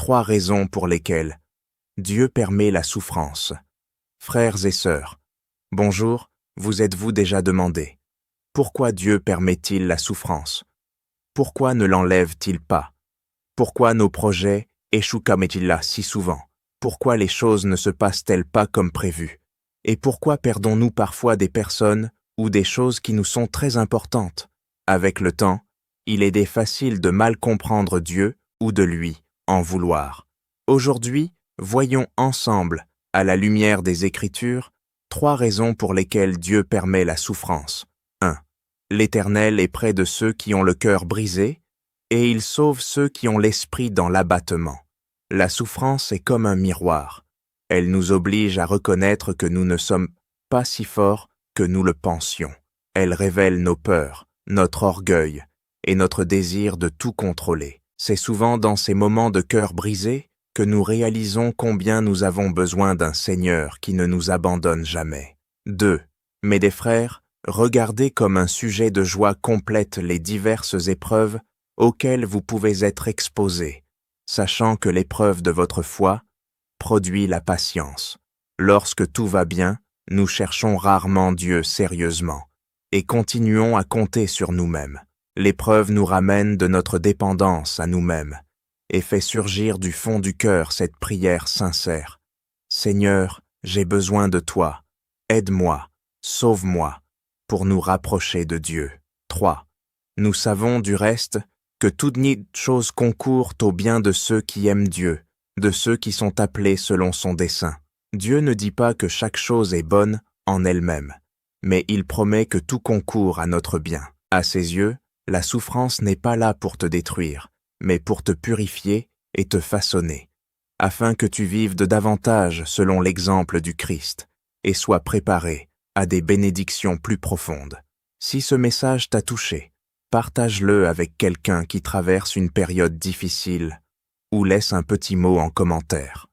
3 raisons pour lesquelles Dieu permet la souffrance. Frères et sœurs, bonjour, vous êtes-vous déjà demandé pourquoi Dieu permet-il la souffrance? Pourquoi ne l'enlève-t-il pas? Pourquoi nos projets échouent comme est-il là si souvent? Pourquoi les choses ne se passent-elles pas comme prévu? Et pourquoi perdons-nous parfois des personnes ou des choses qui nous sont très importantes? Avec le temps, il est facile de mal comprendre Dieu ou de lui en vouloir. Aujourd'hui, voyons ensemble, à la lumière des Écritures, 3 raisons pour lesquelles Dieu permet la souffrance. 1. L'Éternel est près de ceux qui ont le cœur brisé, et il sauve ceux qui ont l'esprit dans l'abattement. La souffrance est comme un miroir. Elle nous oblige à reconnaître que nous ne sommes pas si forts que nous le pensions. Elle révèle nos peurs, notre orgueil et notre désir de tout contrôler. C'est souvent dans ces moments de cœur brisé que nous réalisons combien nous avons besoin d'un Seigneur qui ne nous abandonne jamais. 2. Mes des frères, regardez comme un sujet de joie complète les diverses épreuves auxquelles vous pouvez être exposés, sachant que l'épreuve de votre foi produit la patience. Lorsque tout va bien, nous cherchons rarement Dieu sérieusement et continuons à compter sur nous-mêmes. L'épreuve nous ramène de notre dépendance à nous-mêmes et fait surgir du fond du cœur cette prière sincère. Seigneur, j'ai besoin de toi. Aide-moi, sauve-moi, pour nous rapprocher de Dieu. 3. Nous savons du reste que toute chose concourt au bien de ceux qui aiment Dieu, de ceux qui sont appelés selon son dessein. Dieu ne dit pas que chaque chose est bonne en elle-même, mais il promet que tout concourt à notre bien. À ses yeux, la souffrance n'est pas là pour te détruire, mais pour te purifier et te façonner, afin que tu vives de davantage selon l'exemple du Christ et sois préparé à des bénédictions plus profondes. Si ce message t'a touché, partage-le avec quelqu'un qui traverse une période difficile ou laisse un petit mot en commentaire.